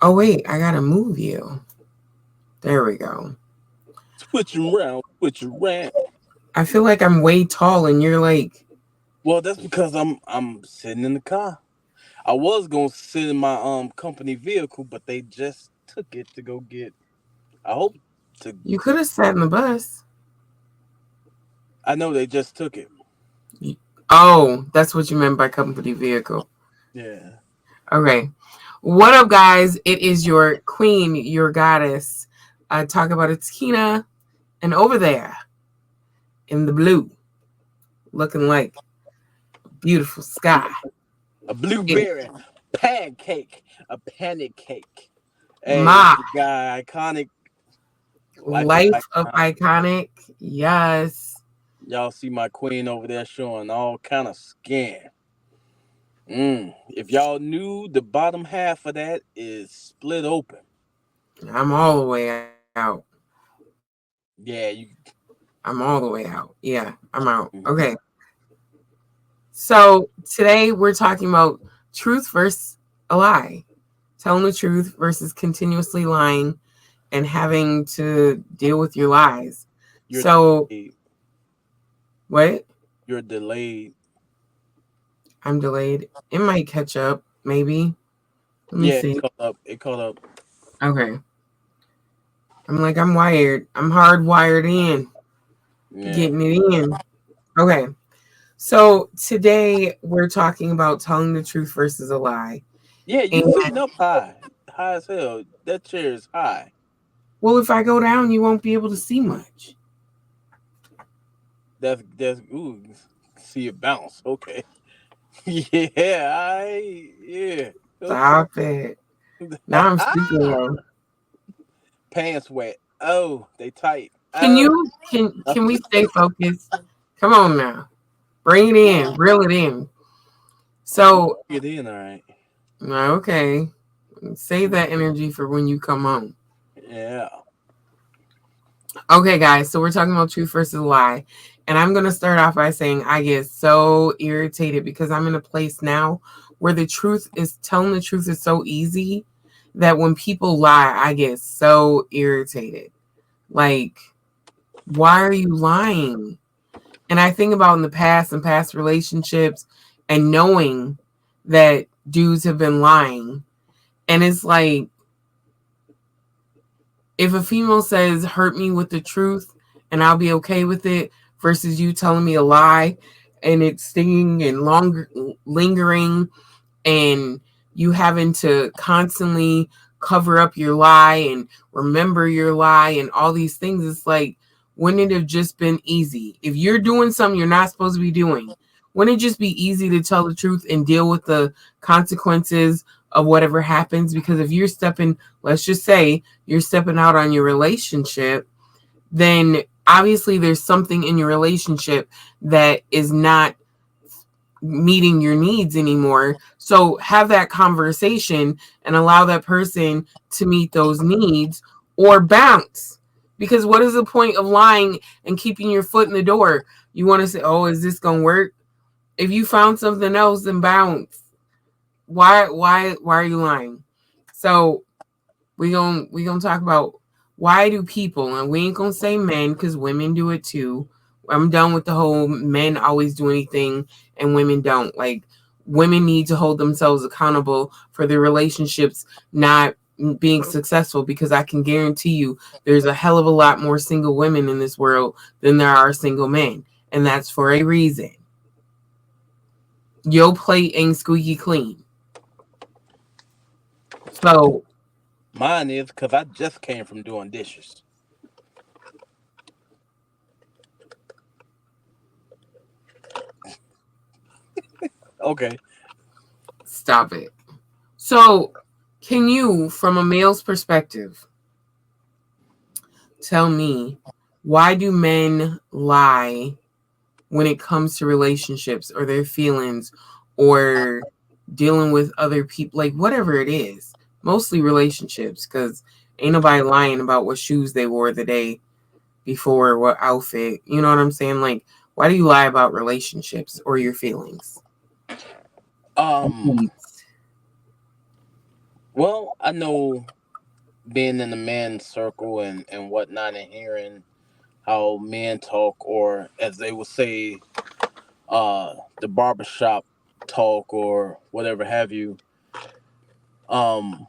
Oh, wait, I gotta move you. There we go. Switch around, switch around. I feel like I'm way tall and you're like, Well, that's because I'm sitting in the car. I was gonna sit in my company vehicle, but they just took it to go get. I hope to. you could have sat in the bus. I know they just took it. Oh, that's what you meant by company vehicle. Yeah. Okay. What up, guys? It is your queen, your goddess. Talk about it's Kina. And over there in the blue, looking like a beautiful sky. A It's blueberry pancake, a panic cake. Hey, it's my the guy, iconic life of life of iconic. iconic. Yes. Y'all see my queen over there showing all kind of skin. If y'all knew, the bottom half of that is split open. I'm all the way out. Yeah, you. I'm all the way out. Yeah, I'm out. Mhm. Okay. So today we're talking about truth versus a lie. Telling the truth versus continuously lying and having to deal with your lies. You're So, delayed. what? You're delayed. I'm delayed. It might catch up, maybe. Let me Yeah, it see. caught up. It caught up. Okay. I'm like, I'm wired. I'm hardwired in, Yeah. getting it in. Okay. So today we're talking about telling the truth versus a lie. Yeah, And you sitting up high, high as hell. That chair is high. well, if I go down, you won't be able to see much. That's ooh. See it bounce. Okay. Yeah. I yeah. Okay. Stop it. Now I'm super low. Pants wet. Oh, they tight. Can Oh. you can we stay focused? Come on now. Bring it in. Reel it in. I'm gonna So get in. All right. okay. Save that energy for when you come home. Yeah. Okay, guys. So we're talking about truth versus lie. And I'm going to start off by saying I get so irritated because I'm in a place now where the truth is telling the truth is so easy that when people lie, I get so irritated. Like, why are you lying? And I think about in the past and past relationships and knowing that dudes have been lying. And it's like, if a female says, hurt me with the truth and I'll be okay with it, versus you telling me a lie and it's stinging and longer, lingering, and you having to constantly cover up your lie and remember your lie and all these things, it's like, wouldn't it have just been easy? If you're doing something you're not supposed to be doing, wouldn't it just be easy to tell the truth and deal with the consequences of whatever happens? Because if you're stepping, let's just say you're stepping out on your relationship, then obviously there's something in your relationship that is not meeting your needs anymore. So have that conversation and allow that person to meet those needs or bounce. Because what is the point of lying and keeping your foot in the door? You want to say, "Oh, is this going to work?" If you found something else, then bounce. Why are you lying? So we gonna talk about why do people, and we ain't gonna say men because women do it too. I'm done with the whole men always do anything and women don't. Like, women need to hold themselves accountable for their relationships not being successful, because I can guarantee you there's a hell of a lot more single women in this world than there are single men, and that's for a reason. Your plate ain't squeaky clean. So Mine is because I just came from doing dishes. Okay. stop it. So, can you, from a male's perspective, tell me, why do men lie when it comes to relationships or their feelings or dealing with other people, like whatever it is? Mostly relationships, because ain't nobody lying about what shoes they wore the day before, what outfit. You know what I'm saying? Like, why do you lie about relationships or your feelings? Um, Well, I know being in the men's circle and whatnot and hearing how men talk, or as they would say, the barbershop talk or whatever have you. Um,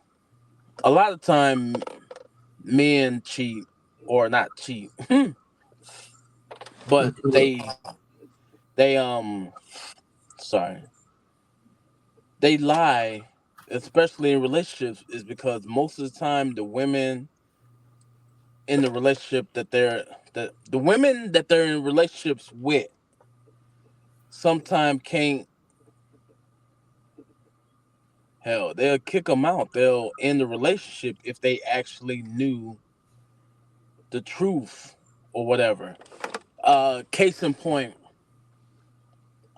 a lot of time men cheat or not cheat, but Mhm. they sorry, they lie, especially in relationships, is because most of the time the women in the relationship that the women that they're in relationships with sometimes can't. Hell, they'll kick them out. They'll end the relationship if they actually knew the truth or whatever. Case in point,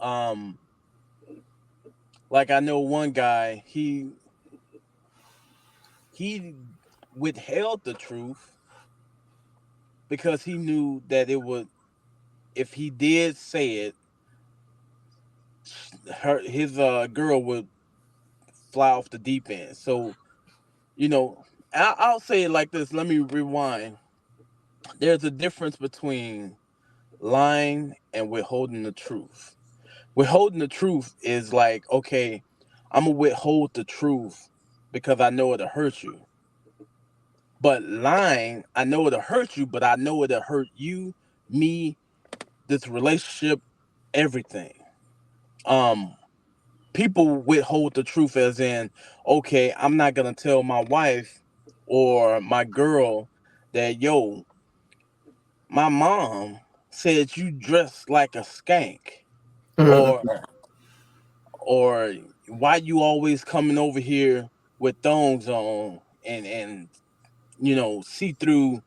um, like I know one guy, he withheld the truth because he knew that it would, if he did say it, his girl would fly off the deep end. So you know, I'll say it like this. Let me rewind. There's a difference between lying and withholding the truth. Withholding the truth is like, okay, I'm gonna withhold the truth because I know it'll hurt you. But lying, I know it'll hurt you, but I know it'll hurt you, me, this relationship, everything. Um, People withhold the truth as in, okay, I'm not gonna tell my wife or my girl that yo, my mom said you dress like a skank, or Mhm. or why you always coming over here with thongs on and see through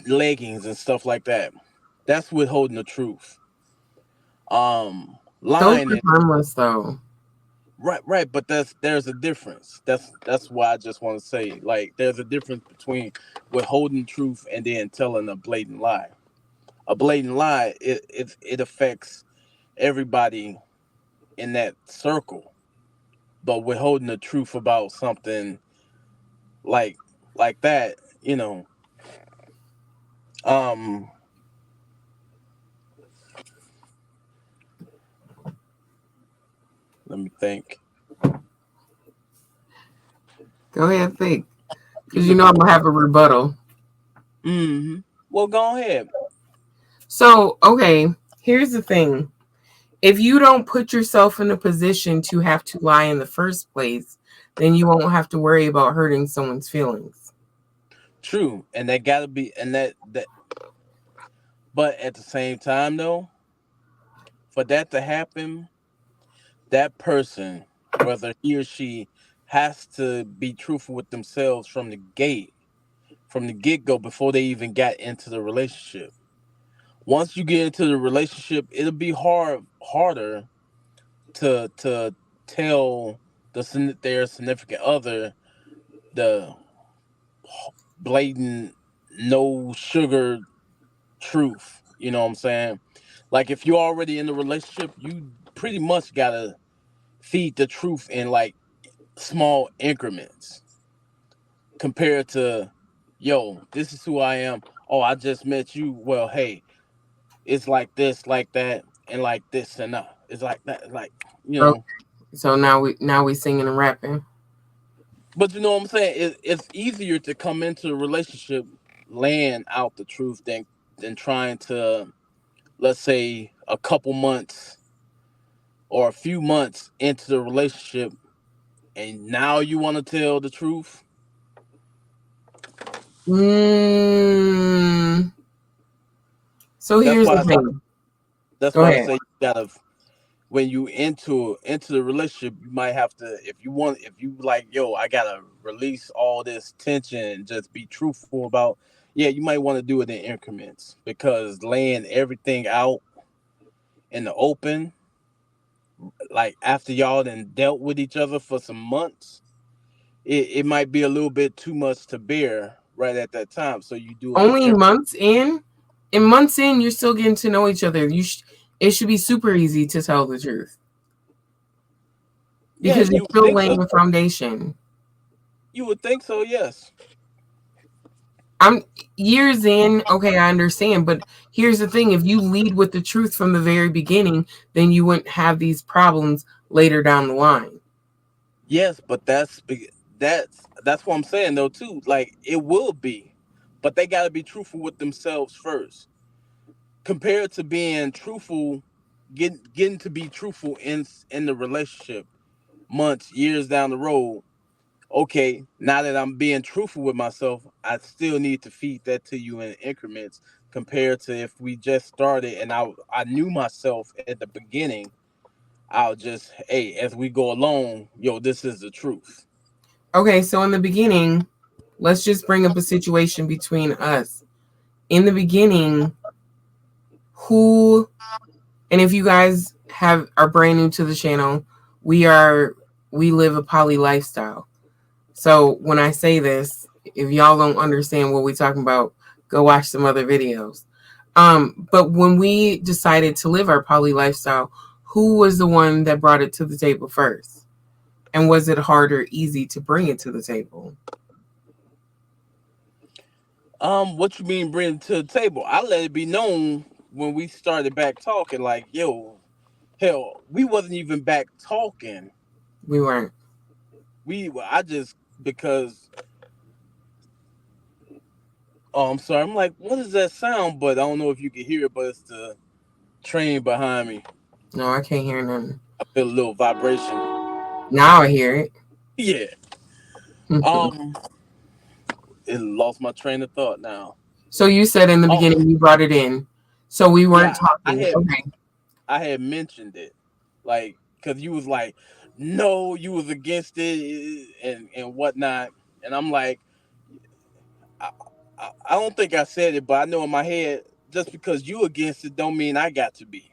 leggings and stuff like that. That's withholding the truth. Those Lying are is harmless though. right, but there's a difference. That's why I just want to say, like, there's a difference between withholding truth and then telling a blatant lie. A blatant lie, it affects everybody in that circle, but withholding the truth about something like like that, um let me think. Go ahead, think, You because you could know I'm go. gonna have a rebuttal. Well, go ahead. So, okay, here's the thing: if you don't put yourself in a position to have to lie in the first place, then you won't have to worry about hurting someone's feelings. True, and that gotta be, and that but at the same time though, for that to happen, that person, whether he or she, has to be truthful with themselves from the get-go, before they even got into the relationship. Once you get into the relationship, it'll be harder to tell their significant other the blatant, no sugar truth. You know what I'm saying? Like, if you're already in the relationship, you pretty much gotta feed the truth in like small increments compared to, yo, this is who I am. Oh, I just met you. Well, hey, it's like this, like that, and like this, and it's like that, like, you Okay, know. so now we singing and rapping. But you know what I'm saying? It's easier to come into a relationship laying out the truth than trying to, let's say, a couple months or a few months into the relationship, and now you want to tell the truth. Mm, so That's here's why the thing. that's Go why I ahead. say you gotta, when you into the relationship, you might have to, if you like, yo, I gotta release all this tension and just be truthful about, yeah, you might want to do it in increments, because laying everything out in the open, like after y'all then dealt with each other for some months, it might be a little bit too much to bear right at that time. So you do it in Only months in, and months in, you're still getting to know each other. It should be super easy to tell the truth yeah, because you're you would still think so. laying a foundation. You would think so, yes. I'm years in, okay, I understand, but here's the thing, if you lead with the truth from the very beginning, then you wouldn't have these problems later down the line. Yes, but that's what I'm saying though too. Like it will be, but they got to be truthful with themselves first. Compared to being truthful, getting to be truthful in the relationship months, years down the road. Okay, now that I'm being truthful with myself, I still need to feed that to you in increments. Compared to if we just started and I knew myself at the beginning, I'll just hey as we go along, yo, this is the truth. Okay, so in the beginning, let's just bring up a situation between us. In the beginning, who, and if you guys have are brand new to the channel, we are we live a poly lifestyle. So when I say this, if y'all don't understand what we're talking about, go watch some other videos. But when we decided to live our poly lifestyle, who was the one that brought it to the table first? And was it hard or easy to bring it to the table? What you mean bring it to the table? I let it be known when we started back talking, like, yo, hell, we wasn't even back talking. We weren't. I just because oh I'm sorry, I'm like, what is that sound? But I don't know if you can hear it, but it's the train behind me. No, I can't hear nothing. I feel a little vibration. Now I hear it. Yeah. Um, it lost my train of thought now. So you said in the Oh beginning you brought it in. So we weren't yeah, I talking. had Okay. I had mentioned it, like, cause you was like, no, you was against it and whatnot, and I'm like, I, I don't think I said it, but I know in my head, just because you against it, don't mean I got to be,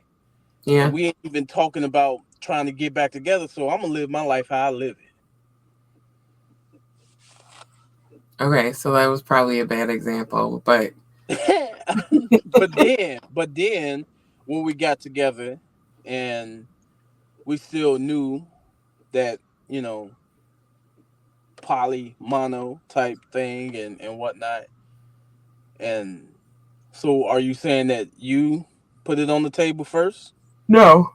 and Yeah. we ain't even talking about trying to get back together. So I'm gonna live my life how I live Okay. So that was probably a bad example, but it. But then when we got together, and we still knew that you know poly mono type thing and whatnot. And so, are you saying that you put it on the table first? no,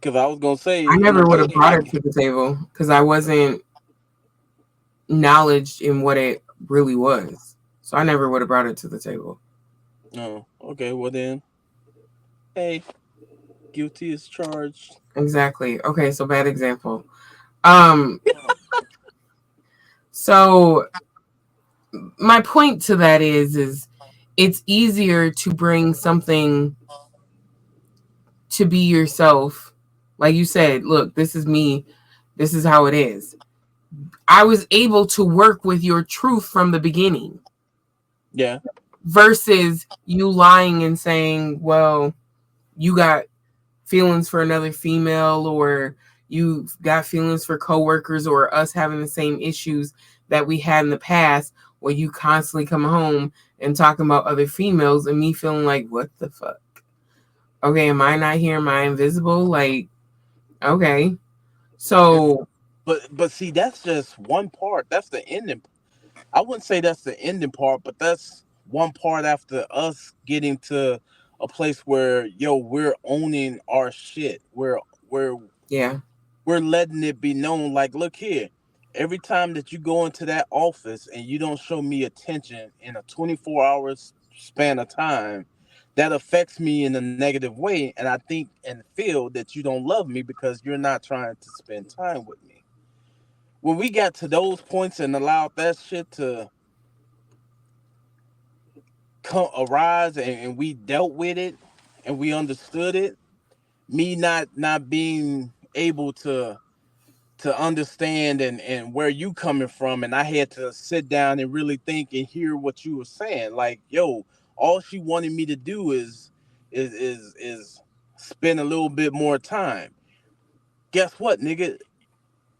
Because I was gonna say, I in the never would have beginning, brought it to the table because I wasn't knowledge in what it really was. So I never would have brought it to the table. oh, okay, well then, hey, guilty is charged. Exactly. Okay, so bad example. Um, so my point to that is it's easier to bring something to be yourself. Like you said, look, this is me. This is how it is. I was able to work with your truth from the beginning Yeah, versus you lying and saying, well, you got feelings for another female or you got feelings for coworkers or us having the same issues that we had in the past where you constantly come home and talking about other females and me feeling like what the fuck, okay, am I not here, am I invisible, like, okay, yeah. so But see, that's just one part. That's the ending. I wouldn't say that's the ending part, but that's one part after us getting to a place where yo, we're owning our shit. We're yeah, we're letting it be known, like, look here, every time that you go into that office and you don't show me attention in a 24 hours span of time, that affects me in a negative way, and I think and feel that you don't love me because you're not trying to spend time with me. When we got to those points and allowed that shit to come arise, and we dealt with it and we understood it, me not being able to understand and where you coming from, and I had to sit down and really think and hear what you were saying, like, yo, all she wanted me to do is spend a little bit more time. Guess what, nigga,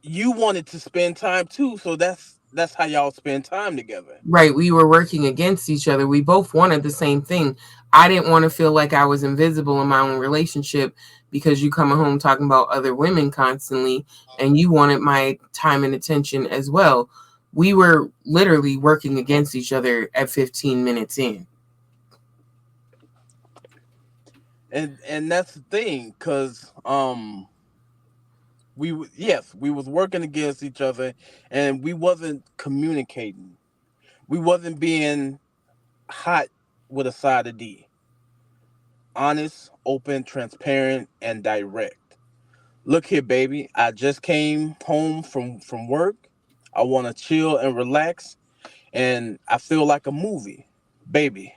you wanted to spend time too, so that's how y'all spend time together. right, we were working against each other, we both wanted the same thing. I didn't want to feel like I was invisible in my own relationship because you coming home talking about other women constantly and you wanted my time and attention as well. we were literally working against each other at 15 minutes in. And that's the thing, cause yes, we was working against each other, and we wasn't communicating. We wasn't being hot with a side of D. Honest, open, transparent, and direct. Look here, baby. I just came home from work. I want to chill and relax, and I feel like a movie. Baby,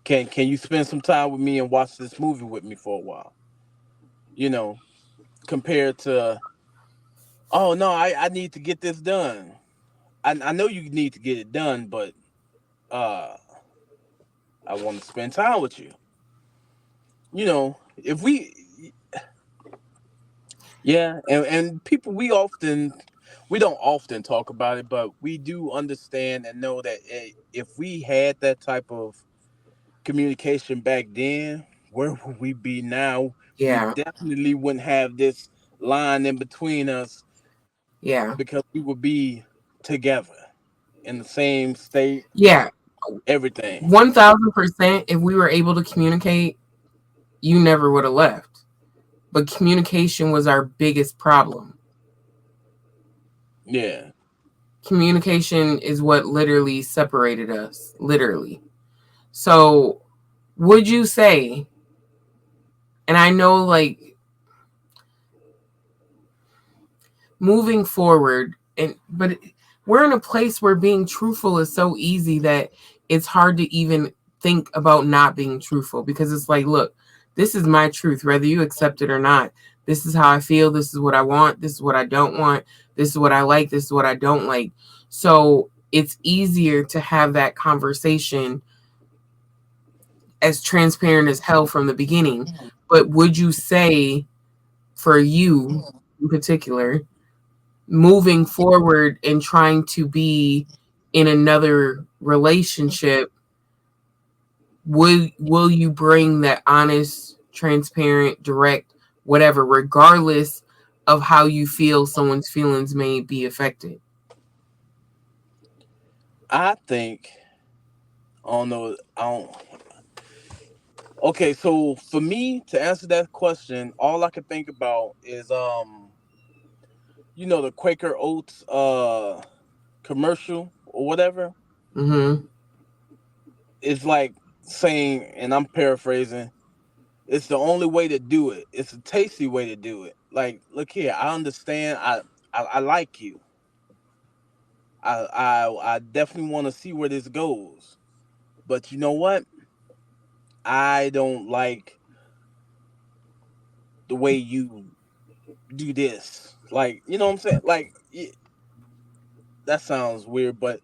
can you spend some time with me and watch this movie with me for a while? You know, compared to, oh no, I need to get this done. I know you need to get it done, but uh I want to spend time with you. If we Yeah, and people, we don't often talk about it, but we do understand and know that if we had that type of communication back then, where would we be now? We Yeah. definitely wouldn't have this line in between us, Yeah. because we would be together in the same state, Yeah. everything. 1000%. If we were able to communicate, you never would have left. But communication was our biggest problem. Yeah. Communication is what literally separated us. Literally. So, would you say, and I know like moving forward, but we're in a place where being truthful is so easy that it's hard to even think about not being truthful, because it's like, look, this is my truth whether you accept it or not. This is how I feel, this is what I want, this is what I don't want, this is what I like, this is what I don't like. So it's easier to have that conversation as transparent as hell from the beginning. But would you say, for you in particular, moving forward and trying to be in another relationship, will you bring that honest, transparent, direct, whatever, regardless of how you feel someone's feelings may be affected? I think, I don't know, I don't. Okay, so for me to answer that question, all I can think about is the Quaker Oats commercial or whatever. Mm-hmm. It's like saying, and I'm paraphrasing, it's the only way to do it. It's a tasty way to do it. Like, look here, I understand. I like you. I definitely want to see where this goes. But you know what? I don't like the way you do this. Like, you know what I'm saying? Like, that sounds weird, but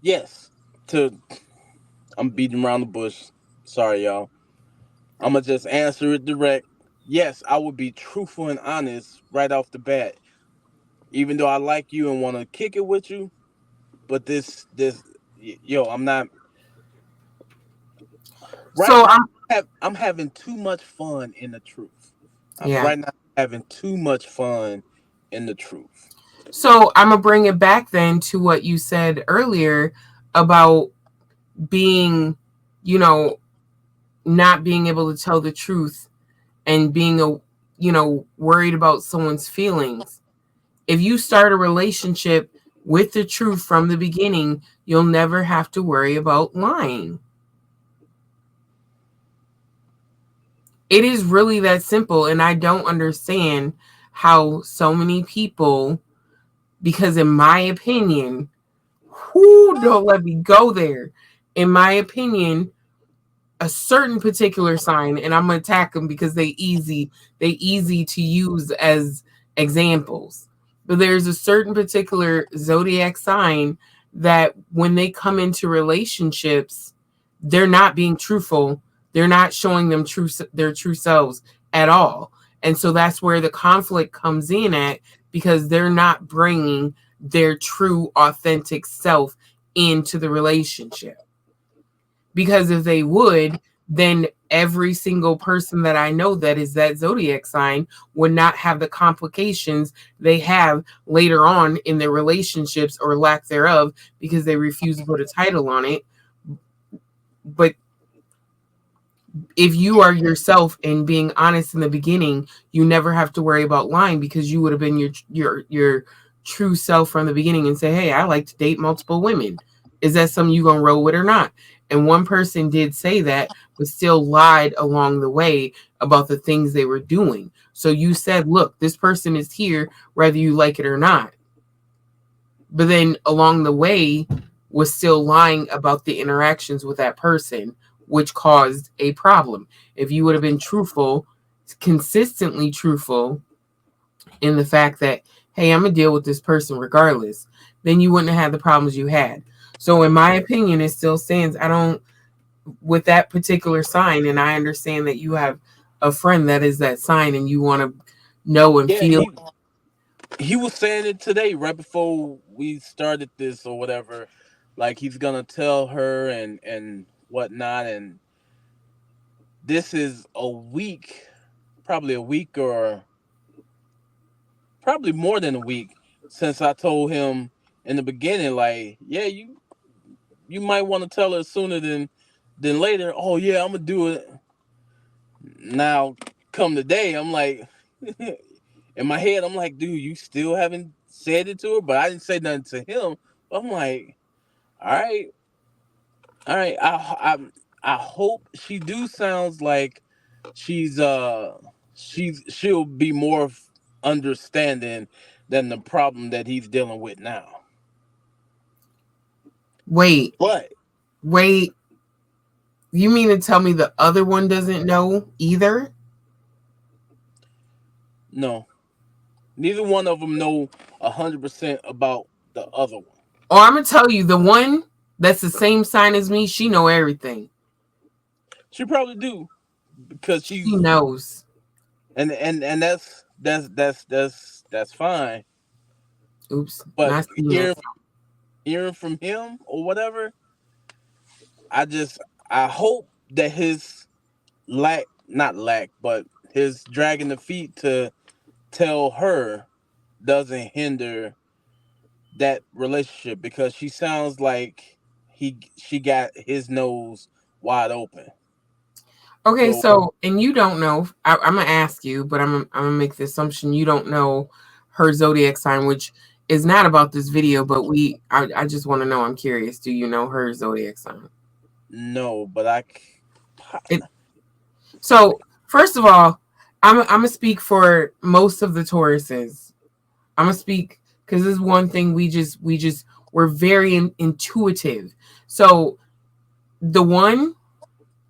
yes. To I'm beating around the bush. Sorry, y'all. I'm gonna just answer it direct. Yes, I would be truthful and honest right off the bat. Even though I like you and want to kick it with you, but yo, I'm not right So now. I'm I'm having too much fun in the truth. I'm yeah. right now having too much fun in the truth. So I'm gonna bring it back then to what you said earlier about being, you know, not being able to tell the truth and being worried about someone's feelings. If you start a relationship with the truth from the beginning, you'll never have to worry about lying. It is really that simple. And I don't understand how so many people, because in my opinion, whoo, don't let me go there. In my opinion, a certain particular sign, and I'm gonna attack them because they easy to use as examples. But there's a certain particular zodiac sign that when they come into relationships, they're not being truthful. They're not showing them their true selves at all. And so that's where the conflict comes in at, because they're not bringing their true authentic self into the relationship. Because if they would, then every single person that I know that is that zodiac sign would not have the complications they have later on in their relationships or lack thereof because they refuse to put a title on it. But if you are yourself and being honest in the beginning, you never have to worry about lying because you would have been your true self from the beginning and say, "Hey, I like to date multiple women. Is that something you gonna roll with or not?" And one person did say that, but still lied along the way about the things they were doing. So you said, "Look, this person is here, whether you like it or not." But then along the way was still lying about the interactions with that person, which caused a problem. If you would have been truthful, consistently truthful in the fact that, hey, I'm gonna deal with this person regardless, then you wouldn't have had the problems you had. So in my opinion, it still stands. I don't with that particular sign, and I understand that you have a friend that is that sign and you want to know and Yeah, feel. he was saying it today, right before we started this or whatever. Like he's gonna tell her and whatnot, and this is a week, probably a week or probably more than a week since I told him in the beginning, like, yeah, you might want to tell her sooner than later. Oh yeah, I'm gonna do it now. Come today, I'm like, in my head, I'm like, dude, you still haven't said it to her, but I didn't say nothing to him. I'm like, all right, all right. I hope she do sounds like she's she'll be more understanding than the problem that he's dealing with now. Wait, But wait. You mean to tell me the other one doesn't know either? no, neither one of them know 100% about the other one. Or I'm gonna tell you, the one that's the same sign as me, she know everything. She probably do because She she's knows. and that's fine. Oops, But not seeing that. hearing from him or whatever, I just I hope that his lack not lack, but his dragging the feet to tell her doesn't hinder that relationship because she sounds like she got his nose wide open. Okay, So so and you don't know. I'm gonna ask you, but I'm gonna make the assumption you don't know her zodiac sign, which is not about this video. But I just want to know. I'm curious. Do you know her zodiac sign? no, but It, so first of all, I'm gonna speak for most of the Tauruses. I'm gonna speak because this is one thing we're very intuitive. So the one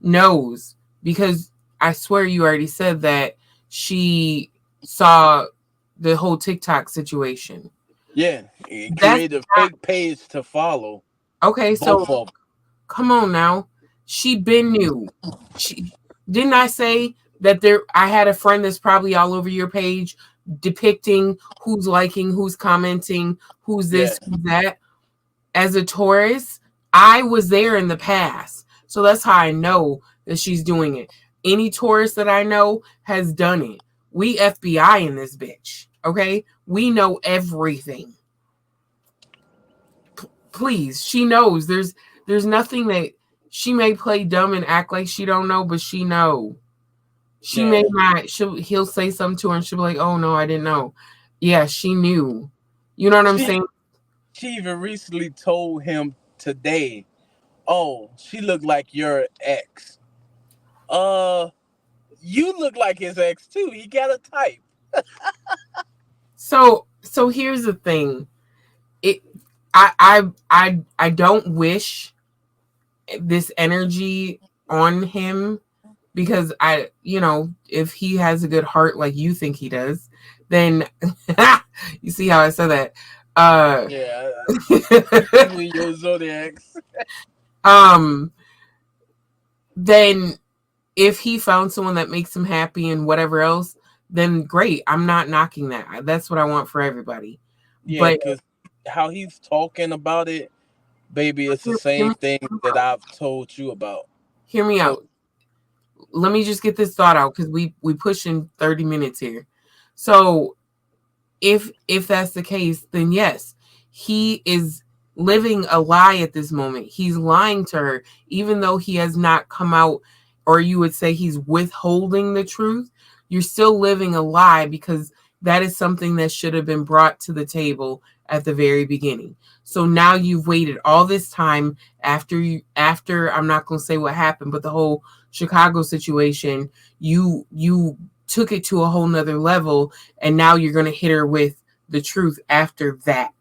knows because I swear you already said that she saw the whole TikTok situation. yeah, it That's created a not fake page to follow okay. So both of them. come on now. She been new. She didn't I say that there I had a friend that's probably all over your page depicting who's liking, who's commenting, who's Yeah, this, who's that. As a Taurus, I was there in the past. So that's how I know that she's doing it. Any Taurus that I know has done it. We FBI in this bitch. Okay? We know everything. Please, she knows. There's nothing that she may play dumb and act like she don't know, but she know. She may yeah. not. He'll say something to her and she'll be like, "Oh no, I didn't know." Yeah, she knew. You know what I'm She saying? she even recently told him today, "Oh, she looked like your ex." Uh, you look like his ex too. He got a type. So here's the thing. It I don't wish this energy on him because if he has a good heart like you think he does, then you see how I said that. Uh Yeah, you and your zodiacs. um then if he found someone that makes him happy and whatever else, then great. I'm not knocking that. That's what I want for everybody. Yeah, But because how he's talking about it, baby, it's the hear same me thing that I've told you about. hear me So out. let me just get this thought out because we pushing 30 minutes here. So if that's the case, then yes, he is living a lie at this moment. He's lying to her, even though he has not come out, or you would say he's withholding the truth. You're still living a lie because that is something that should have been brought to the table at the very beginning. So now you've waited all this time after I'm not going to say what happened, but the whole Chicago situation, you took it to a whole nother level, and now you're going to hit her with the truth after that.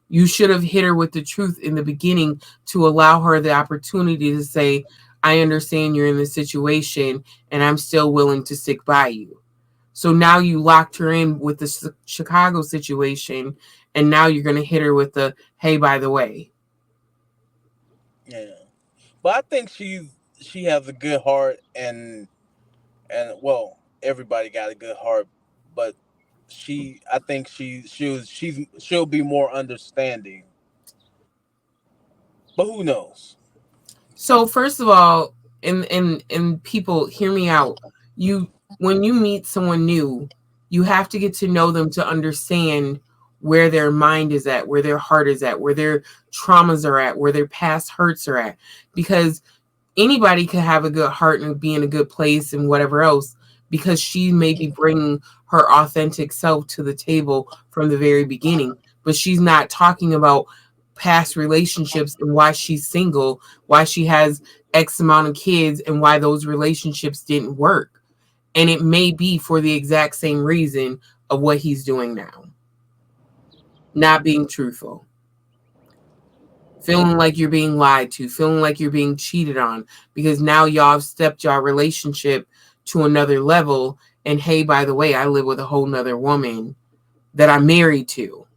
You should have hit her with the truth in the beginning to allow her the opportunity to say, I understand you're in this situation and I'm still willing to stick by you. So now you locked her in with the Chicago situation, and now you're going to hit her with the, hey, by the way. Yeah, but I think she has a good heart, and well, everybody got a good heart, but I think she'll be more understanding. But who knows? So first of all, and people hear me out. You When you meet someone new, you have to get to know them to understand where their mind is at, where their heart is at, where their traumas are at, where their past hurts are at. Because anybody could have a good heart and be in a good place and whatever else, because she may be bringing her authentic self to the table from the very beginning, but she's not talking about past relationships and why she's single, why she has x amount of kids, and why those relationships didn't work. And it may be for the exact same reason of what he's doing now, not being truthful, feeling like you're being lied to, feeling like you're being cheated on, because now y'all have stepped your relationship to another level. And hey, by the way, I live with a whole nother woman that I'm married to.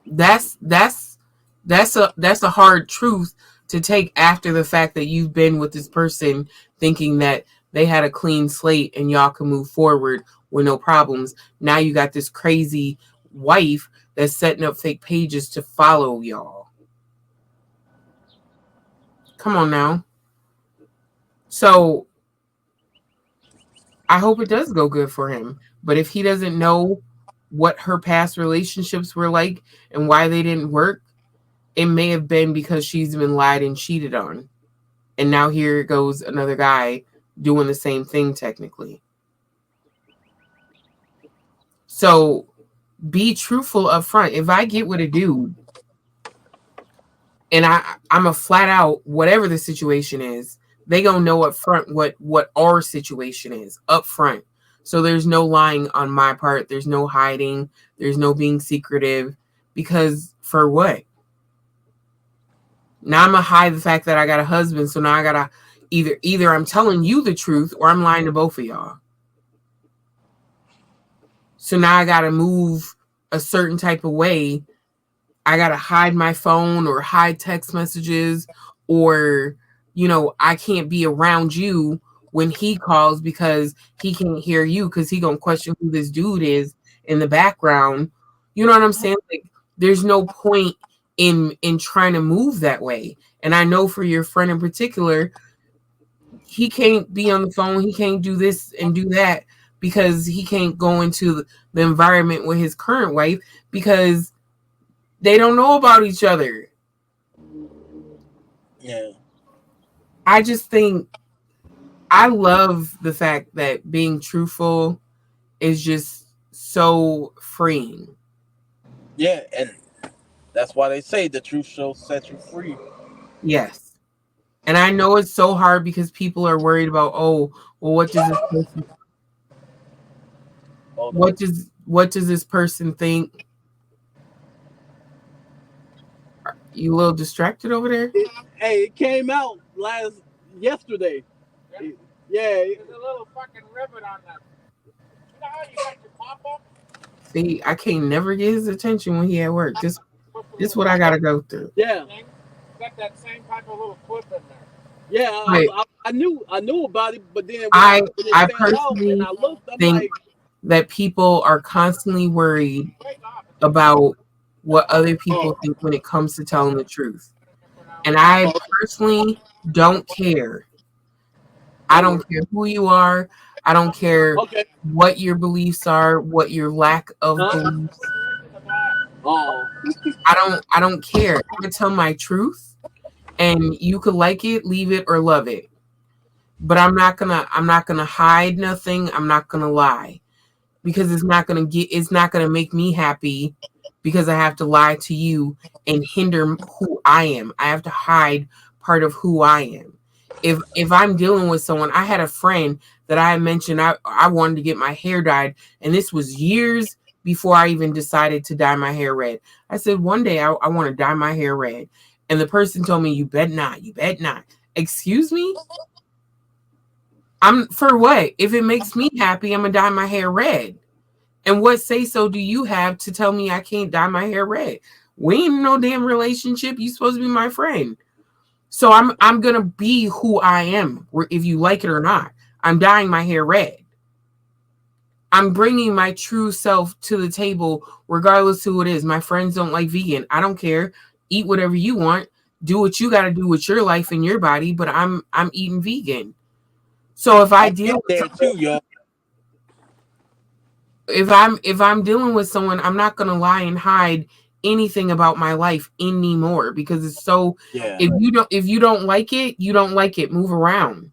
That's a hard truth to take after the fact that you've been with this person thinking that they had a clean slate and y'all can move forward with no problems. Now you got this crazy wife that's setting up fake pages to follow y'all. Come on now. So I hope it does go good for him. But if he doesn't know what her past relationships were like and why they didn't work, it may have been because she's been lied and cheated on. And now here goes another guy doing the same thing technically. So be truthful up front. If I get with a dude and I'm a flat out whatever the situation is, they gonna know up front what our situation is up front. So there's no lying on my part. There's no hiding. There's no being secretive. Because for what? Now I'm gonna hide the fact that I got a husband. So now I gotta either I'm telling you the truth or I'm lying to both of y'all. So now I gotta move a certain type of way. I gotta hide my phone or hide text messages, or I can't be around you when he calls because he can't hear you because he gonna question who this dude is in the background. You know what I'm saying? Like there's no point in trying to move that way. And I know for your friend in particular, he can't be on the phone, he can't do this and do that because he can't go into the environment with his current wife because they don't know about each other. Yeah, I just think I love the fact that being truthful is just so freeing. yeah, and that's why they say the truth shall set you free. Yes. And I know it's so hard because people are worried about, oh, well, Hold on. what does this person think? You a little distracted over there? Hey, it came out yesterday. Yeah. There's a little fucking ribbon on that. You know how you got your pop up? See, I can't never get his attention when he at work. This what I gotta go through. Yeah. Got that same type of little clip in there. Yeah, But I knew about it, but then I when it I fell out and personally I looked, I'm think like, that people are constantly worried about what other people think when it comes to telling the truth. And I personally don't care. I don't care who you are. I don't care Okay. what your beliefs are, what your lack of Huh? beliefs. Oh. I don't care. I'm gonna tell my truth, and you could like it, leave it, or love it. But I'm not gonna hide nothing. I'm not gonna lie, because it's not gonna make me happy, because I have to lie to you and hinder who I am. I have to hide part of who I am. If I'm dealing with someone, I had a friend that I mentioned I wanted to get my hair dyed, and this was years before I even decided to dye my hair red. I said one day I want to dye my hair red, and the person told me, you bet not, you bet not. Excuse me? I'm for what? If it makes me happy, I'm gonna dye my hair red. And what say so do you have to tell me I can't dye my hair red? We ain't in no damn relationship. You supposed to be my friend. So I'm gonna be who I am, if you like it or not. I'm dyeing my hair red. I'm bringing my true self to the table, regardless who it is. My friends don't like vegan. I don't care. Eat whatever you want. Do what you got to do with your life and your body. But I'm eating vegan. So if I I'm deal getting with there too, y'all. if I'm dealing with someone, I'm not gonna lie and hide anything about my life anymore, because it's so. Yeah. If you don't like it, you don't like it. Move around.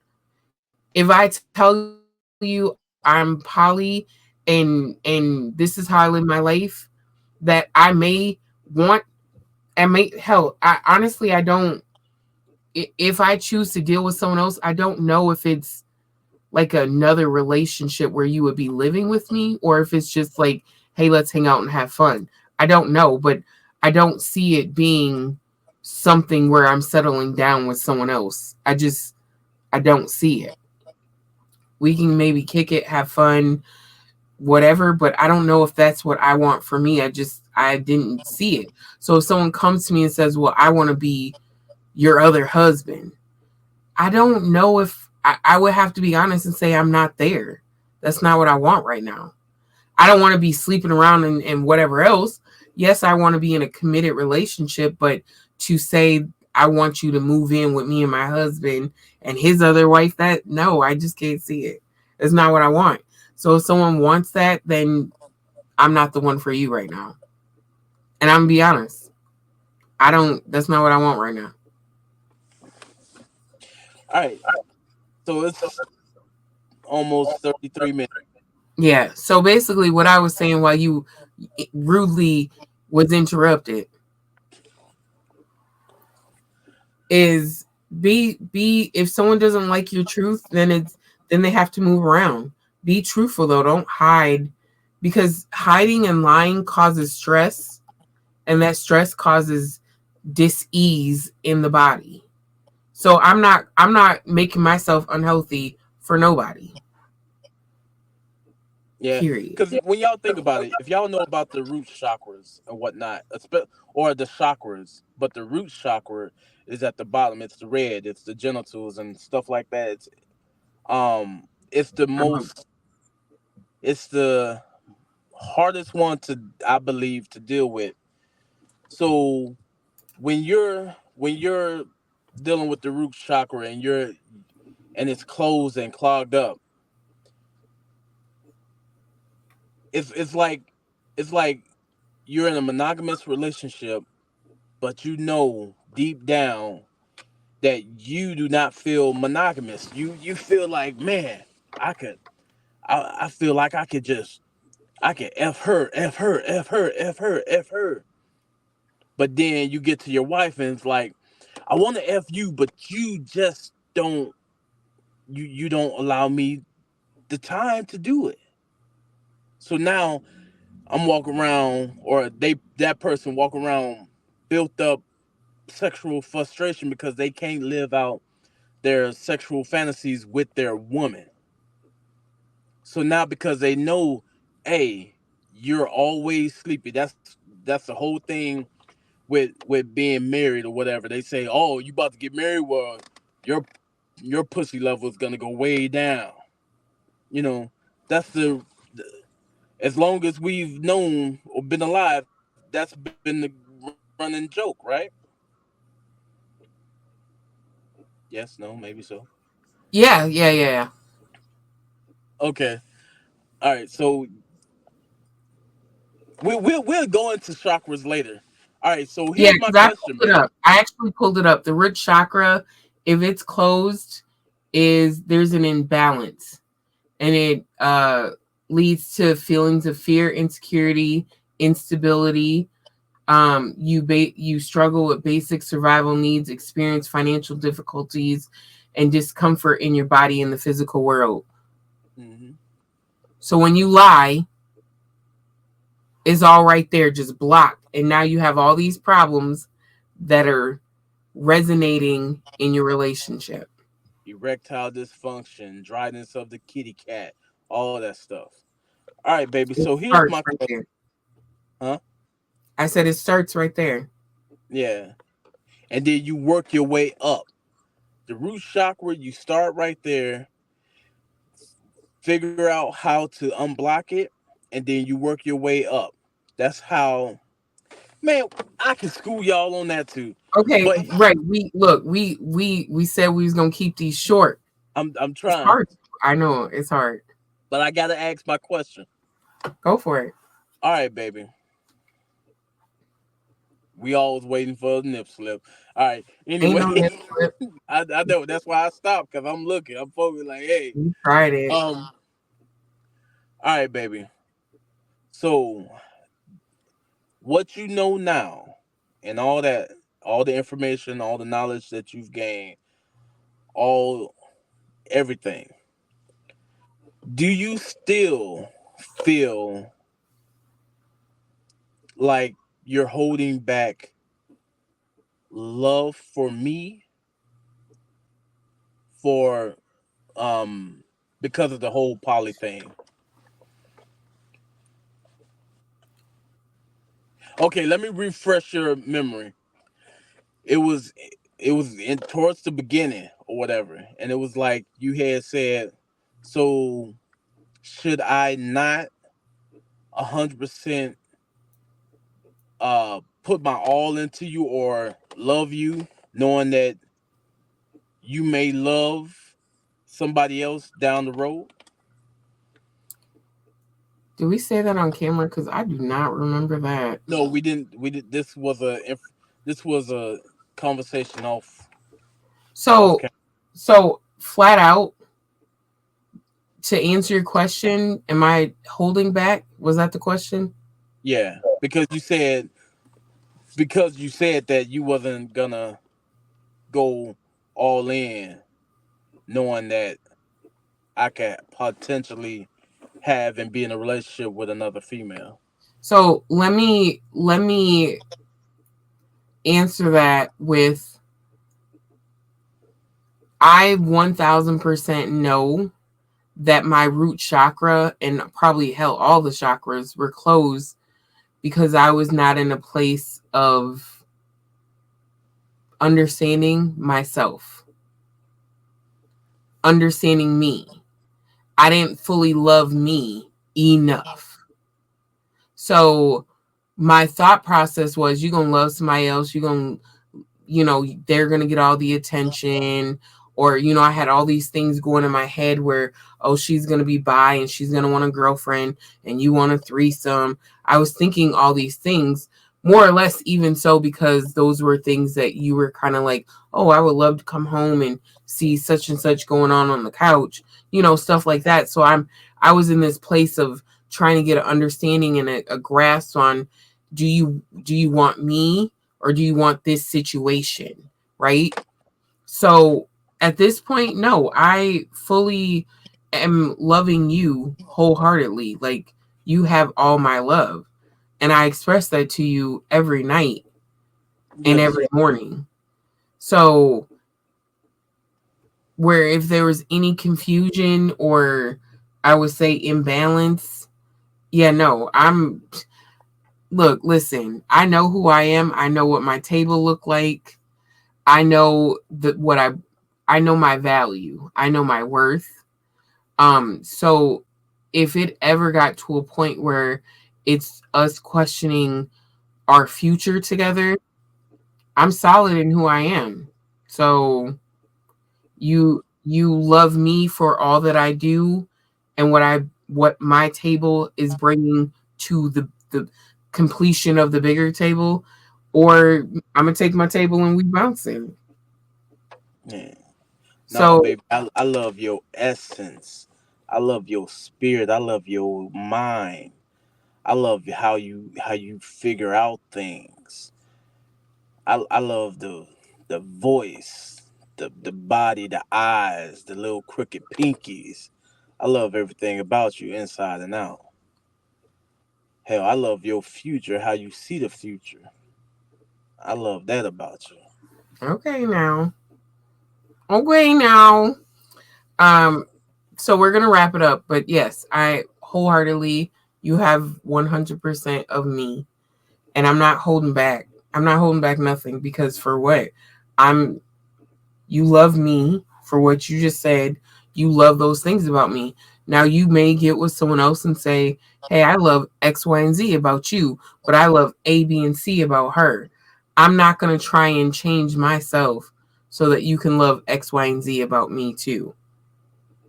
If I tell you I'm poly and this is how I live my life, that I may want and may hell. I honestly I don't. If I choose to deal with someone else, I don't know if it's like another relationship where you would be living with me, or if it's just like, hey, let's hang out and have fun. I don't know, but I don't see it being something where I'm settling down with someone else. I don't see it. We can maybe kick it, have fun, whatever, but I don't know if that's what I want for me. I didn't see it. So if someone comes to me and says, well, I want to be your other husband, I don't know if I would have to be honest and say I'm not there. That's not what I want right now. I don't want to be sleeping around and whatever else. Yes, I want to be in a committed relationship, but to say I want you to move in with me and my husband and his other wife, that no, I just can't see it. It's not what I want. So if someone wants that, then I'm not the one for you right now. And I'm gonna be honest. I don't That's not what I want right now. All right. So it's almost 33 minutes. Yeah. So basically what I was saying while you rudely was interrupted is be if someone doesn't like your truth, then they have to move around. Be truthful though, don't hide, because hiding and lying causes stress, and that stress causes dis-ease in the body. So I'm not making myself unhealthy for nobody. Yeah. Period. Because when y'all think about it, if y'all know about the root chakras and whatnot, or the chakras, but the root chakra is at the bottom. It's the red. It's the genitals and stuff like that. It's the Um, most. It's the hardest one to, I believe, to deal with. So when you're dealing with the root chakra and it's closed and clogged up, it's like you're in a monogamous relationship, but you know deep down that you do not feel monogamous. You feel like, man, I could I feel like I could F her, F her, F her, F her, F her. But then you get to your wife and it's like, I want to F you, but you just don't allow me the time to do it. So now I'm walking around, or that person walk around built up sexual frustration because they can't live out their sexual fantasies with their woman. So now because they know, hey, you're always sleepy. That's the whole thing with being married or whatever. They say, oh, you about to get married, well, your your pussy level is gonna go way down. You know, that's as long as we've known or been alive, that's been the running joke, right? Yes, no, maybe so. Yeah, yeah, yeah, yeah. Okay. All right. So we'll go into chakras later. All right. So Yeah, here's my because I question, pulled it baby. up. I actually pulled it up. The root chakra, if it's closed, is there's an imbalance, and it leads to feelings of fear, insecurity, instability. You struggle with basic survival needs, experience financial difficulties, and discomfort in your body in the physical world. Hmm. So when you lie, it's all right there, just blocked, and now you have all these problems that are resonating in your relationship. Erectile dysfunction, dryness of the kitty cat, all that stuff. All right, baby. It So here's starts my right question. there. Huh? I said it starts right there. Yeah. And then you work your way up. The root chakra, you start right there, figure out how to unblock it, and then you work your way up. That's how, man, I can school y'all on that too. Okay, But right. We said we was gonna keep these short. I'm It's trying. hard. I know it's hard. But I gotta ask my question. Go for it. All right, baby. We always waiting for a nip slip. All right. Ain't Anyway, no nip slip. I know that's why I stopped because I'm looking. I'm focused like, hey, You tried it. all right, baby. So what you know now, and all that, all the information, all the knowledge that you've gained, all everything. Do you still feel like you're holding back love for me for um because of the whole poly thing? Okay, let me refresh your memory. It was in towards the beginning or whatever, and it was like you had said, so should I not 100% put my all into you or love you, knowing that you may love somebody else down the road? Do we say that on camera? Because I do not remember that. No, we didn't. We did. This was a conversation off So, camera. so flat out to answer your question, am I holding back? Was that the question? Yeah, because you said that you wasn't gonna go all in, knowing that I could potentially have and be in a relationship with another female. So let me answer that with I 1000% know that my root chakra and probably hell all the chakras were closed because I was not in a place of understanding myself, understanding me. I didn't fully love me enough. So my thought process was you're going to love somebody else, you're going to they're going to get all the attention, or I had all these things going in my head where, oh, she's going to be bi and she's going to want a girlfriend and you want a threesome. I was thinking all these things, more or less even so, because those were things that you were kind of like, oh, I would love to come home and see such and such going on the couch, stuff like that. So I was in this place of trying to get an understanding and a grasp on, do you want me or do you want this situation, right? So at this point, no, I fully am loving you wholeheartedly. Like, you have all my love, and I express that to you every night and Yes. every morning. So where if there was any confusion, or I would say imbalance, yeah, no, look, listen, I know who I am. I know what my table look like. I know that I know my value. I know my worth. So if it ever got to a point where it's us questioning our future together, I'm solid in who I am. So You love me for all that I do and what my table is bringing to the completion of the bigger table, or I'm gonna take my table and we bouncing. Yeah. No, So baby, I love your essence. I love your spirit. I love your mind. I love how you figure out things. I love the voice, the body, the eyes, the little crooked pinkies. I love everything about you inside and out. Hell, I love your future, how you see the future. I love that about you. okay now. Okay now. Um so we're gonna wrap it up. But yes, I wholeheartedly you have 100% of me, and I'm not holding back. I'm not holding back nothing because for what? I'm You love me for what you just said. You love those things about me. Now you may get with someone else and say, "Hey, I love X, Y, and Z about you, but I love A, B, and C about her." I'm not going to try and change myself so that you can love X, Y, and Z about me too.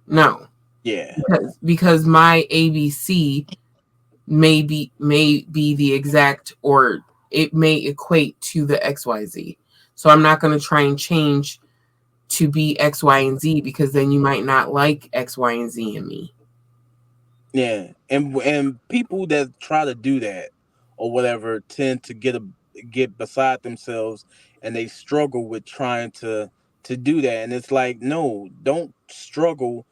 No, Yeah. because my ABC may be the exact, or it may equate to the XYZ. So I'm not going to try and change to be X, Y, and Z because then you might not like X, Y, and Z in me. Yeah. And people that try to do that or whatever tend to get beside themselves, and they struggle with trying to do that. And it's like, no, don't struggle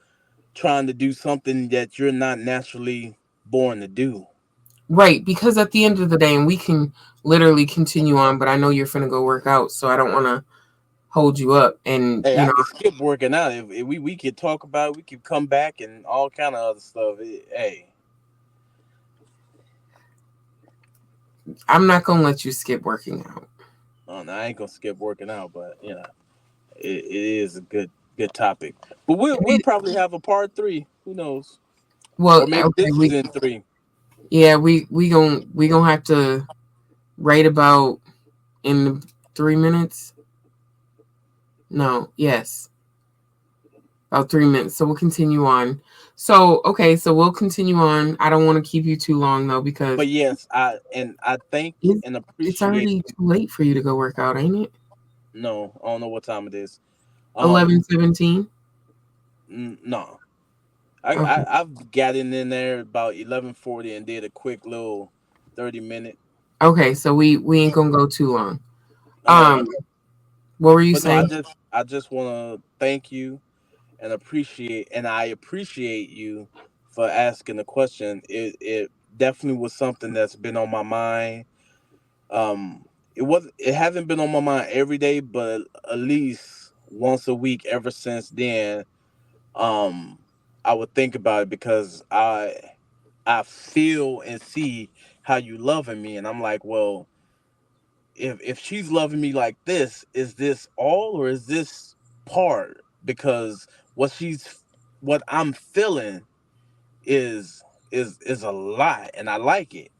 trying to do something that you're not naturally born to do. Right, because at the end of the day, and we can literally continue on, but I know you're finna go work out, so I don't want to hold you up. And Hey, I could skip working out if we could talk about it, we could come back and all kind of other stuff. Hey, I'm not gonna let you skip working out. oh, no, I ain't gonna skip working out, but it is a good topic. But we'll probably have a part three. Who knows? Well, Or maybe okay, this is in three. yeah, we gonna have to write about in 3 minutes. No, yes, about 3 minutes. So we'll continue on. So okay, so we'll continue on. I don't want to keep you too long though because But yes, I thank it's, and it's appreciate. already too late for you to go work out, ain't it? No, I don't know what time it is. Um, 11:17. no, Okay. I've gotten in there about 11:40 and did a quick little 30 minute. Okay, so we ain't gonna go too long. Um, Um, what were you but no, I saying? just I just want to thank you and I appreciate you for asking the question. It definitely was something that's been on my mind. Um, it hasn't been on my mind every day, but at least once a week ever since then. Um, I would think about it because I feel and see how you loving me, and I'm like, well, if she's loving me like this, is this all or is this part? Because what she's what I'm feeling is is a lot, and I like it.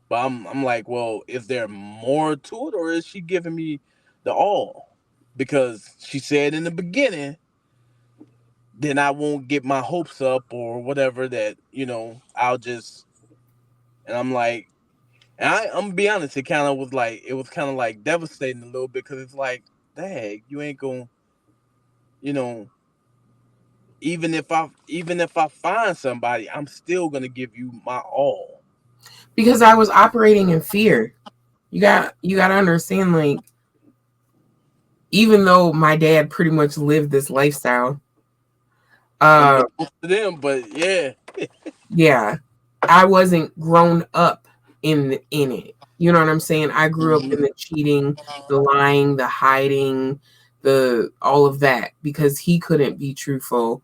But I'm like, well, is there more to it, or is she giving me the all? Because she said in the beginning, then I won't get my hopes up or whatever. That I'll just and I'm like, I'm gonna be honest, it was kind of like devastating a little bit because it's like, dang, you ain't gonna, you know, even if I find somebody, I'm still gonna give you my all. Because I was operating in fear. You got to understand, like, even though my dad pretty much lived this lifestyle, uh, Unbeknownst to them, but yeah, yeah, I wasn't grown up in it. You know what I'm saying? I grew up in hmm the cheating, the lying, the hiding, the all of that because he couldn't be truthful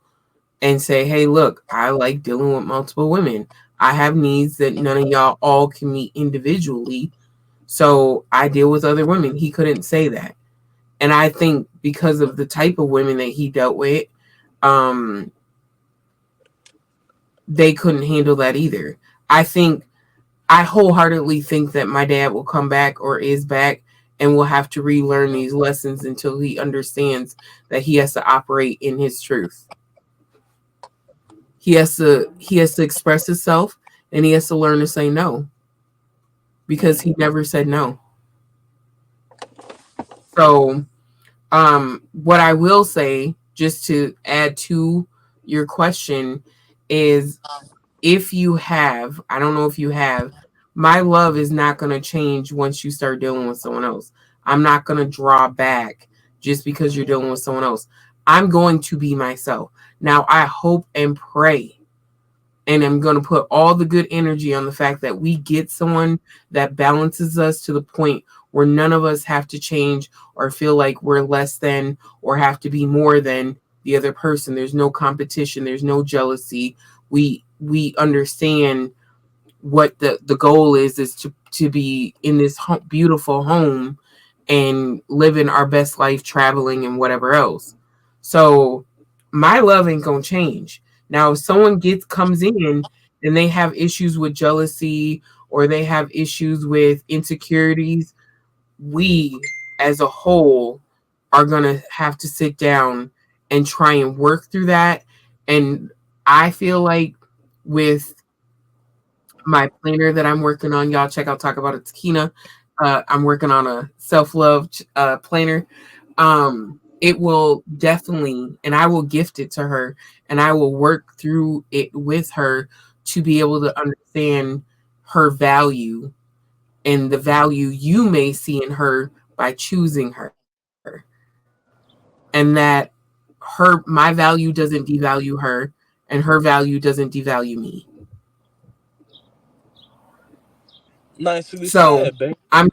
and say, "Hey, look, I like dealing with multiple women. I have needs that none of y'all all can meet individually, so I deal with other women." He couldn't say that, and I think because of the type of women that he dealt with, um, they couldn't handle that either. I wholeheartedly think that my dad will come back or is back and will have to relearn these lessons until he understands that he has to operate in his truth. He has to express himself, and he has to learn to say no because he never said no. So, what I will say, just to add to your question, is if you have, I don't know if you have, my love is not going to change once you start dealing with someone else. I'm not going to draw back just because you're dealing with someone else. I'm going to be myself. Now, I hope and pray, and I'm going to put all the good energy on the fact that we get someone that balances us to the point where none of us have to change or feel like we're less than or have to be more than the other person. There's no competition, there's no jealousy. We understand what the goal is to be in this beautiful home and living our best life, traveling and whatever else. So my love ain't gonna change. Now if someone gets comes in and they have issues with jealousy or they have issues with insecurities, we as a whole are gonna have to sit down and try and work through that. And I feel like with my planner that I'm working on. Y'all check out Talk About It Takina. I'm working on a self love planner. It will definitely, and I will gift it to her, and I will work through it with her to be able to understand her value and the value you may see in her by choosing her, and that my value doesn't devalue her, and her value doesn't devalue me. Nicely So said, babe. I'm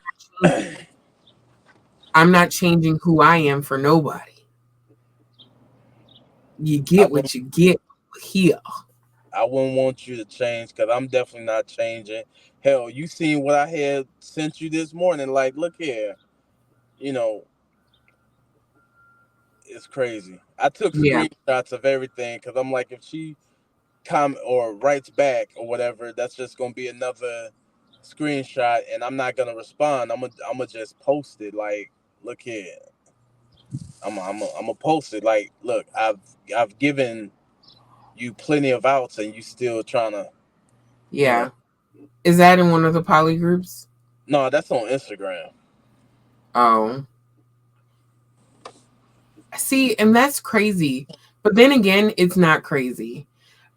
I'm not changing who I am for nobody. You I get wouldn't, what you get here. I wouldn't want you to change because I'm definitely not changing. Hell, you seen what I had sent you this morning? Like, look here, you know, it's crazy. I took Yeah, screenshots of everything because I'm like, if she comment or writes back or whatever, that's just gonna be another screenshot, and I'm not gonna respond. I'm gonna just post it. Like, look here, I'm gonna post it. Like, look, I've given you plenty of outs, and you still trying to, you know. yeah. Is that in one of the poly groups? No, that's on Instagram. Oh, see, and that's crazy. But then again, it's not crazy.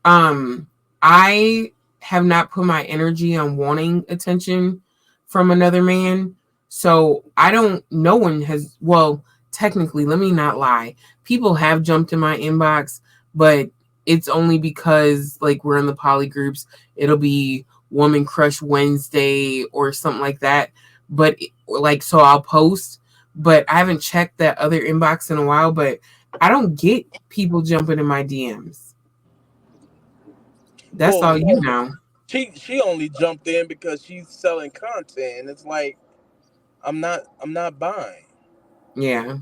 Um, I have not put my energy on wanting attention from another man. So I don't, no one has, well, technically, let me not lie. People have jumped in my inbox, but it's only because like we're in the poly groups. It'll be Woman Crush Wednesday or something like that. But like, so I'll post, but I haven't checked that other inbox in a while, but I don't get people jumping in my DMs. That's Well, all you know. she only jumped in because she's selling content, and it's like I'm not buying. Yeah,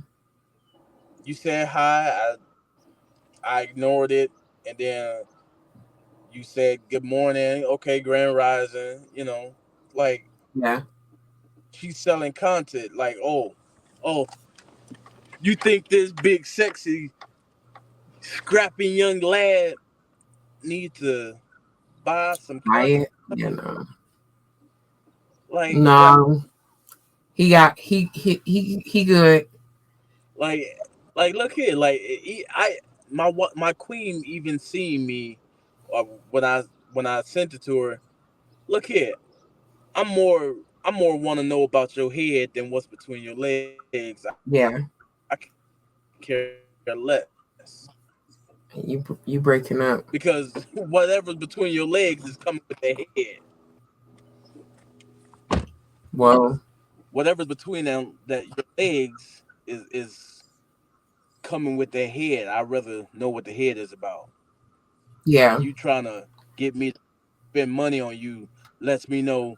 You said hi, I ignored it, and then you said good morning, okay, grand rising. Like, yeah. she's selling content. Like, oh, you think this big sexy scrappy young lad need to buy some content? I, you know, Like, no. He got he good. like, like, look here. Like, my queen even seen me, uh, when I sent it to her. Look here, I'm more I'm more want to know about your head than what's between your legs. I care less You breaking up. because whatever's between your legs is coming with their head. Well, Whatever's between them that your legs is coming with their head. I'd rather know what the head is about. yeah, And you trying to get me to spend money on you lets me know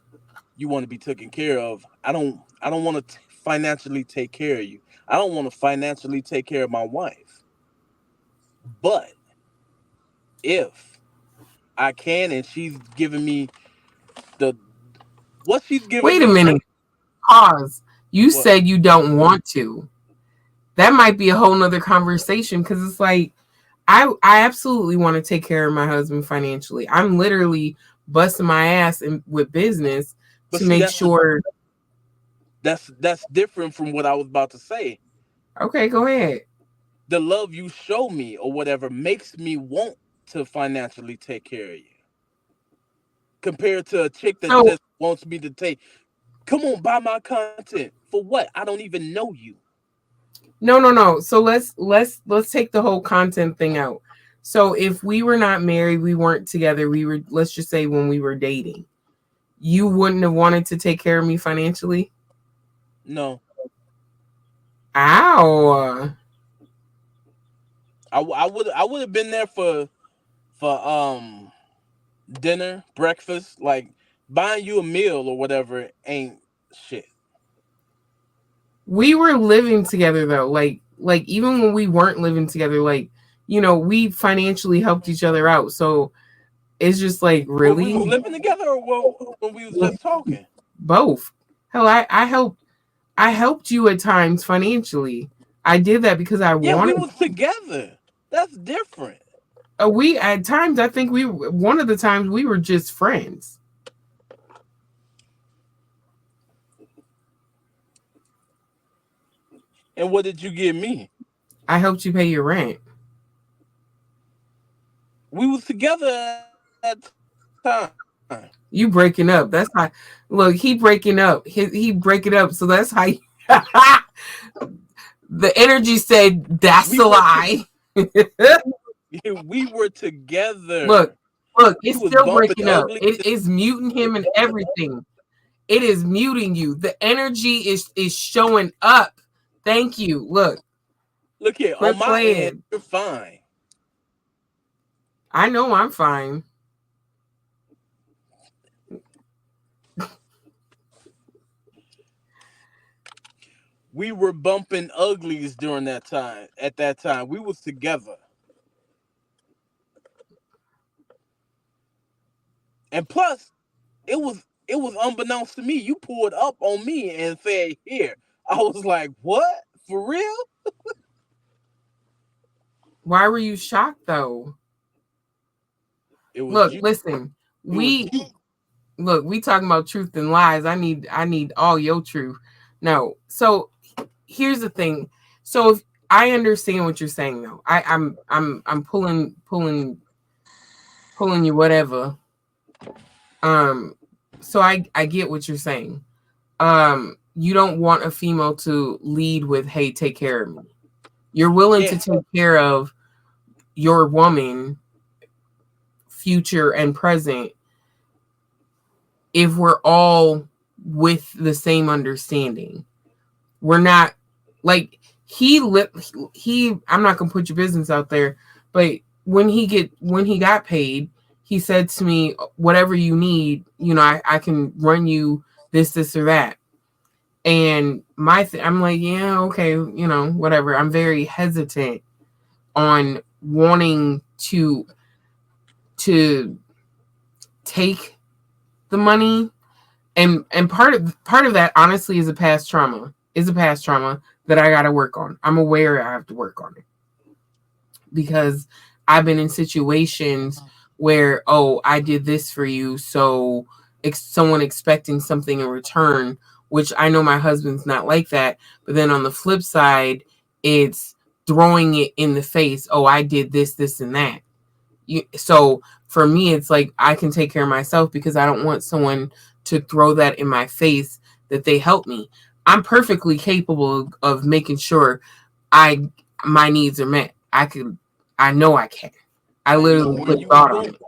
you want to be taken care of. I don't want to financially take care of you. I don't want to financially take care of my wife. But if I can, and she's giving me the what she's giving wait a me, minute. Pause. You What? said you don't want to. That might be a whole nother conversation because it's like I absolutely want to take care of my husband financially. I'm literally busting my ass with business But to see, make sure. that's different from what I was about to say. Okay, go ahead. The love you show me or whatever makes me want to financially take care of you. Compared to a chick that So just wants me to take, come on, buy my content. For what? I don't even know you. no, no, no. So let's take the whole content thing out. So if we were not married, we weren't together, we were, let's just say when we were dating, you wouldn't have wanted to take care of me financially? No. Ow. I would have been there for dinner, breakfast, like buying you a meal or whatever ain't shit. We were living together though. Like even when we weren't living together, like, we financially helped each other out. So it's just like, When we was really? living together or when we was just talking. Both. Hell, I helped you at times financially. I did that because I Yeah, we wanted. was together. That's different. We at times, I think we one of the times we were just friends. And what did you give me? I helped you pay your rent. We was together at that time. You breaking up. That's how. Look, he breaking up. He breaking up. So that's how. The energy said that's We a were lie. we were Look, together. look, We it's was still bumping breaking up. ugly. It is muting him and everything. It is muting you. The energy is showing up. Thank you. Look, Look here, on quit my end, playing. you're fine. I know I'm fine. We were bumping uglies during that time. At that time, we was together. And plus, it was unbeknownst to me. You pulled up on me and said, "Here." I was like, "What? For real?" Why were you shocked though? It was Look, you. listen. It was We you. we talking about truth and lies. I need all your truth. No. So here's the thing. So if I understand what you're saying though. I'm pulling you whatever. Um so I get what you're saying. You don't want a female to lead with, hey, take care of me. You're willing Yeah, to take care of your woman, future and present, if we're all with the same understanding. We're not like he I'm not gonna put your business out there, but when he got paid, he said to me, whatever you need, I can run you this or that. And I'm like, yeah, okay, whatever. I'm very hesitant on wanting to take the money, and part of that honestly is a past trauma. Is a past trauma that I got to work on. I'm aware I have to work on it because I've been in situations where, oh, I did this for you, so someone expecting something in return, which I know my husband's not like that. But then on the flip side, it's throwing it in the face. Oh, I did this, and that. So for me, it's like I can take care of myself because I don't want someone to throw that in my face that they help me. I'm perfectly capable of making sure I my needs are met. I know I can. I I know literally where put you was thought on going. it.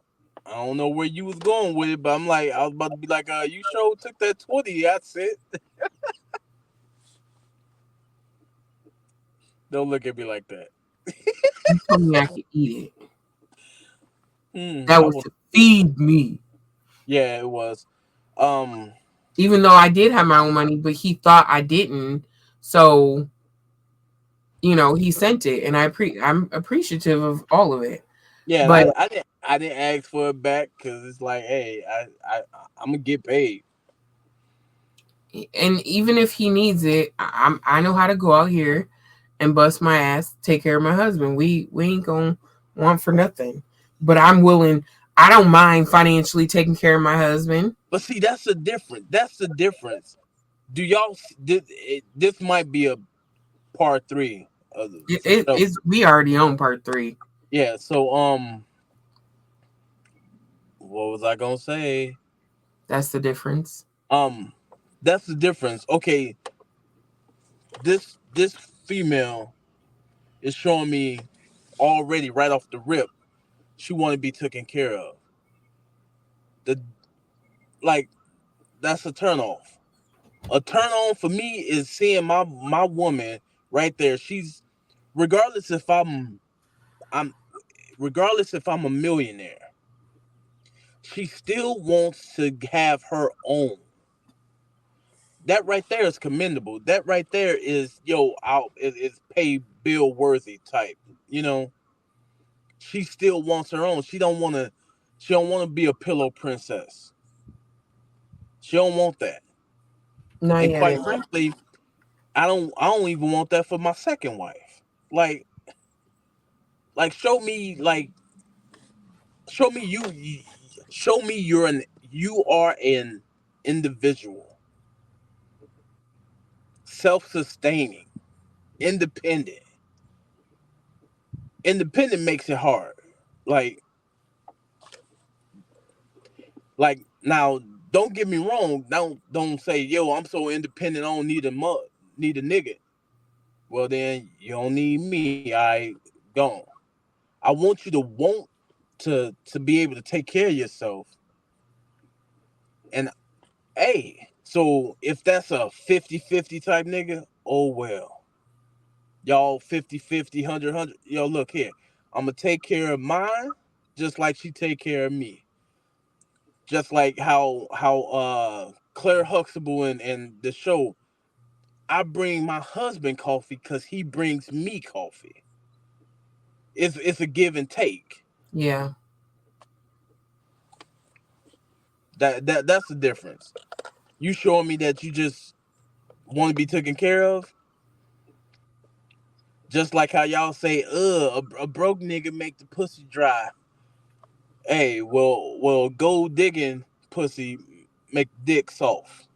I don't know where you was going with it, but I'm like, I was about to be like, you sure took that 20. That's it. Don't look at me like that. You told me I could eat it. That I was was. to feed me. Yeah, it was. Um, Even though I did have my own money, but he thought I didn't. So, he sent it, and I'm appreciative of all of it. yeah, and But I didn't ask for it back because it's like, hey, I'm gonna get paid. And even if he needs it, I know how to go out here and bust my ass, take care of my husband. We ain't gonna want for nothing. But I'm willing. I don't mind financially taking care of my husband. But see, that's the difference. That's the difference. Do y'all? This might be a part three of for sure. It's we already on part three. Yeah. So what was I gonna say? That's the difference. Um, that's the difference. Okay, this female is showing me already right off the rip. She want to be taken care of. The like that's a turn off. A turn on for me is seeing my woman right there. She's regardless if I'm regardless if I'm a millionaire, she still wants to have her own. That right there is commendable. That right there is is pay bill worthy type. You know, she still wants her own. She don't want to be a pillow princess. She don't want that. Not And yet. quite Anyway. frankly, I don't even want that for my second wife. Like show me show me show me you are an individual, self-sustaining, independent. Independent makes it hard. Like now, don't get me wrong. Don't say, yo, I'm so independent. I don't need a nigga. Well, then you don't need me. I gone. I want you to want to be able to take care of yourself. And hey, so if that's a 50-50 type nigga, oh well. Y'all 50-50, 100-100. Yo, look here. I'm gonna take care of mine just like she take care of me. Just like how Claire Huxtable and the show, I bring my husband coffee because he brings me coffee. It's a give and take. Yeah. That's the difference. You showing me that you just want to be taken care of, just like how y'all say, a broke nigga make the pussy dry. Hey, well, gold digging pussy make dick soft.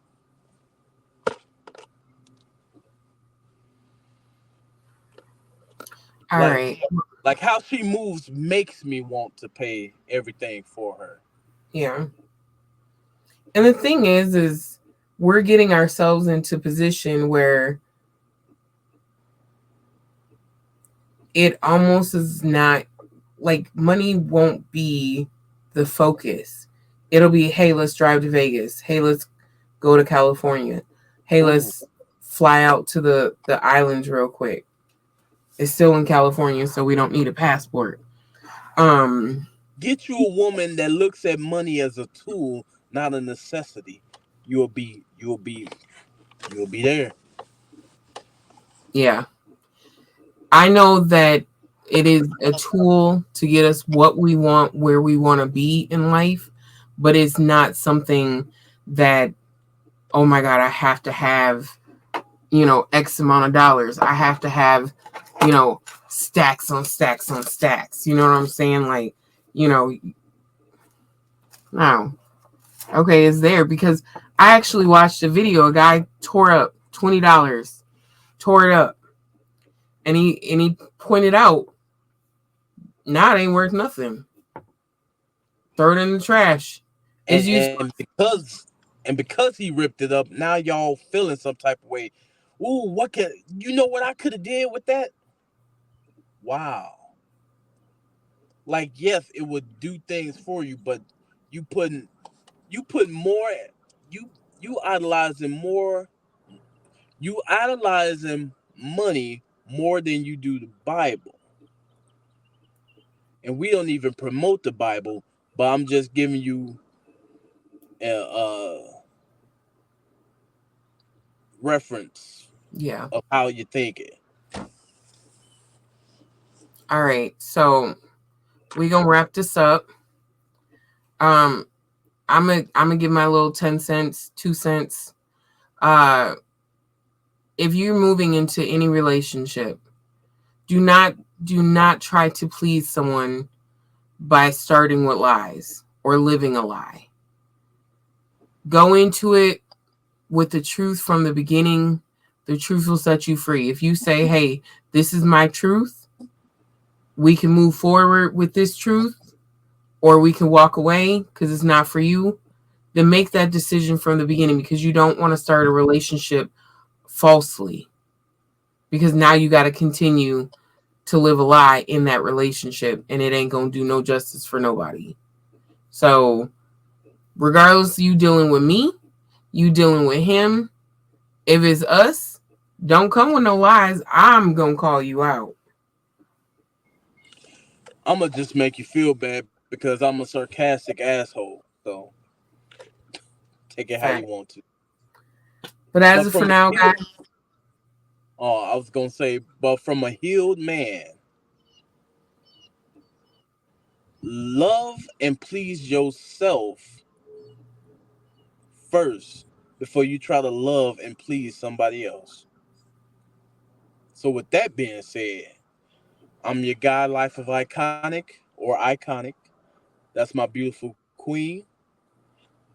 All Like right. like how she moves makes me want to pay everything for her. Yeah. And the thing is we're getting ourselves into position where it almost is not like money won't be the focus. It'll be, hey, let's drive to Vegas. Hey, let's go to California. Hey, Ooh. let's fly out to the islands real quick. It's still in California, so we don't need a passport. Um, Get you a woman that looks at money as a tool, not a necessity. You'll be you'll be you'll be there. yeah. I know that it is a tool to get us what we want, where we want to be in life, but it's not something that, oh my God, I have to have, X amount of dollars. I have to have, stacks on stacks on stacks. You know what I'm saying? Like, you know, no. Okay, it's there because I actually watched a video. A guy tore up $20, tore it up, and he pointed out, now it ain't worth nothing. Throw it in the trash. It's And useless. because he ripped it up, now y'all feeling some type of way. Ooh, what can you know what I could have did with that? Wow. Like yes, it would do things for you, but you putting you put more you you idolizing more you idolizing money more than you do the Bible. And we don't even promote the Bible, but I'm just giving you a reference Yeah. of how you think it. All right. So we gonna wrap this up. Um, I'm gonna give my little 10 cents, 2 cents. Uh, if you're moving into any relationship, do not do not try to please someone by starting with lies or living a lie. Go into it with the truth from the beginning. The truth will set you free. If you say, "Hey, this is my truth. We can move forward with this truth, or we can walk away because it's not for you," then make that decision from the beginning, because you don't want to start a relationship falsely, because now you got to continue to live a lie in that relationship, and it ain't going to do no justice for nobody. So, regardless, you dealing with me, you dealing with him, if it's us, don't come with no lies. I'm going to call you out. I'm gonna just make you feel bad because I'm a sarcastic asshole. So take it how you Fact. want to. But But as of from for a now, healed, guys, I was gonna say, but from a healed man, love and please yourself first before you try to love and please somebody else. So with that being said, I'm your guy, Life of Iconic or Iconic. That's my beautiful queen.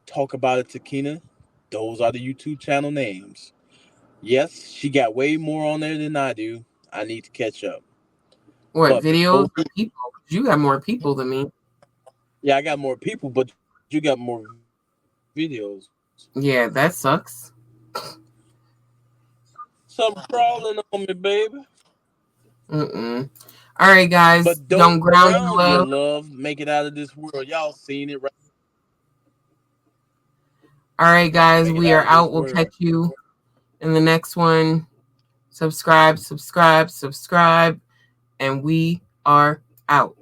Talk about it, Takina. Those are the YouTube channel names. Yes, she got way more on there than I do. I need to catch up. what, But before videos or people? 'Cause you got more people than me. yeah, I got more people, but you got more videos. Yeah, that sucks. Something crawling on me, baby. Mm-mm. All right, guys, But don't don't ground your drown your love. love. Make it out of this world. Y'all seen it, right? All right, guys, Make it we out are of this out. We'll world. catch you in the next one. Subscribe, subscribe, subscribe, and we are out.